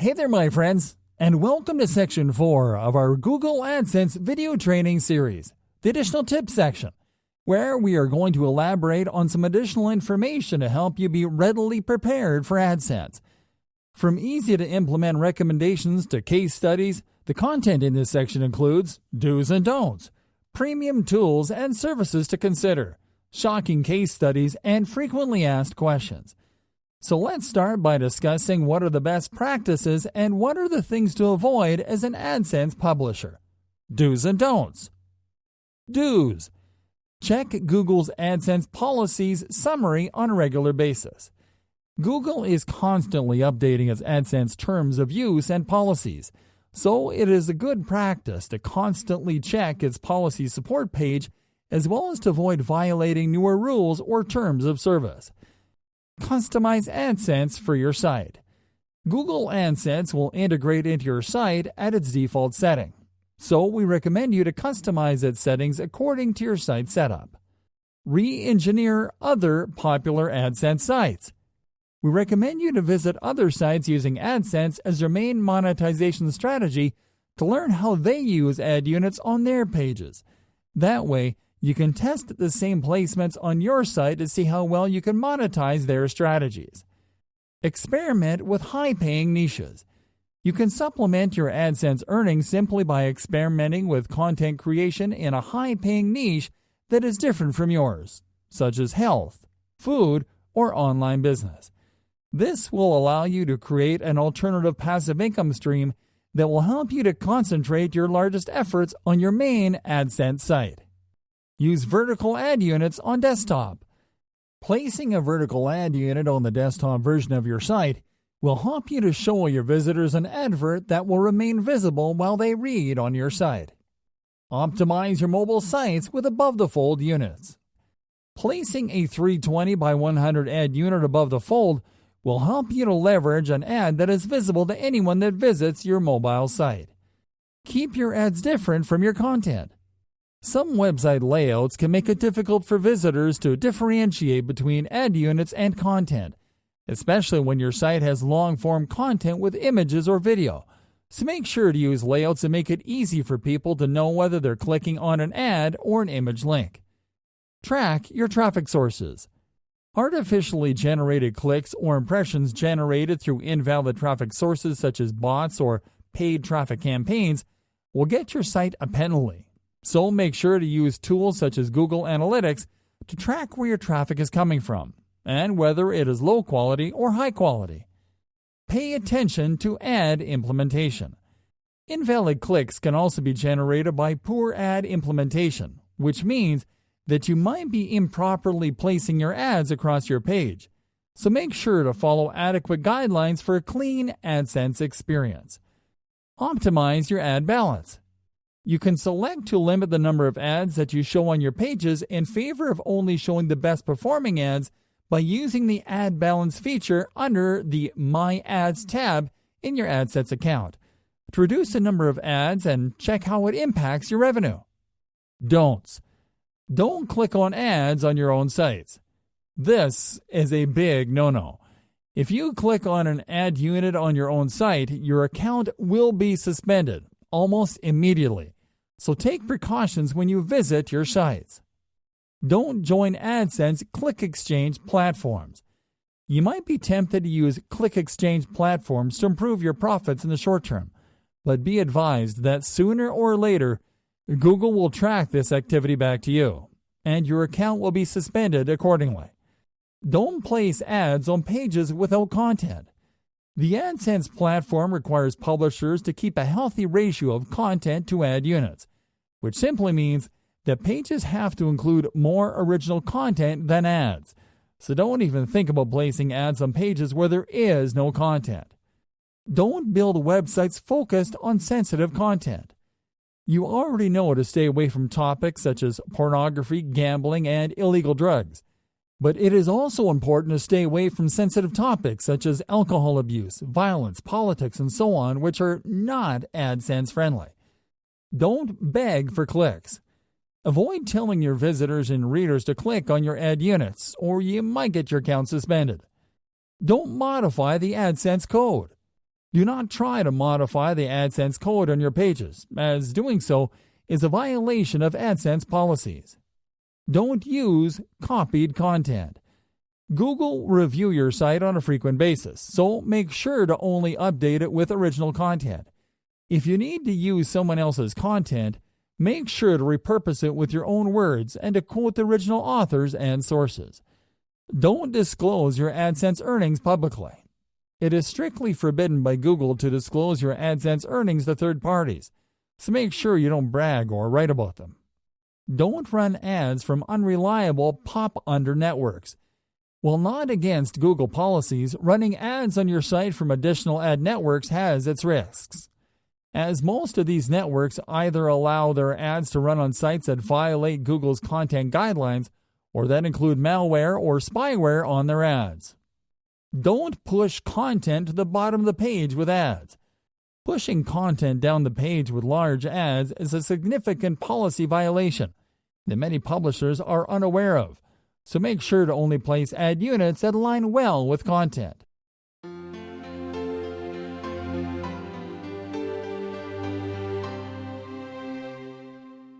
Hey there, my friends, and welcome to Section 4 of our Google AdSense video training series, the additional tips section, where we are going to elaborate on some additional information to help you be readily prepared for AdSense. From easy-to-implement recommendations to case studies, the content in this section includes do's and don'ts, premium tools and services to consider, shocking case studies, and frequently asked questions. So let's start by discussing what are the best practices and what are the things to avoid as an AdSense publisher. Do's and don'ts. Do's. Check Google's AdSense policies summary on a regular basis. Google is constantly updating its AdSense terms of use and policies, so it is a good practice to constantly check its policy support page as well as to avoid violating newer rules or terms of service. Customize AdSense for your site. Google AdSense will integrate into your site at its default setting, so we recommend you to customize its settings according to your site setup. Re-engineer other popular AdSense sites. We recommend you to visit other sites using AdSense as your main monetization strategy to learn how they use ad units on their pages. That way, you can test the same placements on your site to see how well you can monetize their strategies. Experiment with high-paying niches. You can supplement your AdSense earnings simply by experimenting with content creation in a high-paying niche that is different from yours, such as health, food, or online business. This will allow you to create an alternative passive income stream that will help you to concentrate your largest efforts on your main AdSense site. Use vertical ad units on desktop. Placing a vertical ad unit on the desktop version of your site will help you to show your visitors an advert that will remain visible while they read on your site. Optimize your mobile sites with above-the-fold units. Placing a 320 by 100 ad unit above the fold will help you to leverage an ad that is visible to anyone that visits your mobile site. Keep your ads different from your content. Some website layouts can make it difficult for visitors to differentiate between ad units and content, especially when your site has long-form content with images or video. So make sure to use layouts that make it easy for people to know whether they're clicking on an ad or an image link. Track your traffic sources. Artificially generated clicks or impressions generated through invalid traffic sources such as bots or paid traffic campaigns will get your site a penalty. So make sure to use tools such as Google Analytics to track where your traffic is coming from and whether it is low quality or high quality. Pay attention to ad implementation. Invalid clicks can also be generated by poor ad implementation, which means that you might be improperly placing your ads across your page. So make sure to follow adequate guidelines for a clean AdSense experience. Optimize your ad balance. You can select to limit the number of ads that you show on your pages in favor of only showing the best performing ads by using the Ad Balance feature under the My Ads tab in your AdSense account to reduce the number of ads and check how it impacts your revenue. Don'ts. Don't click on ads on your own sites. This is a big no-no. If you click on an ad unit on your own site, your account will be suspended almost immediately. So take precautions when you visit your sites. Don't join AdSense Click Exchange platforms. You might be tempted to use Click Exchange platforms to improve your profits in the short term, but be advised that sooner or later, Google will track this activity back to you, and your account will be suspended accordingly. Don't place ads on pages without content. The AdSense platform requires publishers to keep a healthy ratio of content to ad units, which simply means that pages have to include more original content than ads. So don't even think about placing ads on pages where there is no content. Don't build websites focused on sensitive content. You already know to stay away from topics such as pornography, gambling, and illegal drugs. But it is also important to stay away from sensitive topics such as alcohol abuse, violence, politics, and so on, which are not AdSense friendly. Don't beg for clicks. Avoid telling your visitors and readers to click on your ad units, or you might get your account suspended. Don't modify the AdSense code. Do not try to modify the AdSense code on your pages, as doing so is a violation of AdSense policies. Don't use copied content. Google review your site on a frequent basis, so make sure to only update it with original content. If you need to use someone else's content, make sure to repurpose it with your own words and to quote the original authors and sources. Don't disclose your AdSense earnings publicly. It is strictly forbidden by Google to disclose your AdSense earnings to third parties, so make sure you don't brag or write about them. Don't run ads from unreliable pop-under networks. While not against Google policies, running ads on your site from additional ad networks has its risks, as most of these networks either allow their ads to run on sites that violate Google's content guidelines or that include malware or spyware on their ads. Don't push content to the bottom of the page with ads. Pushing content down the page with large ads is a significant policy violation that many publishers are unaware of, so make sure to only place ad units that align well with content.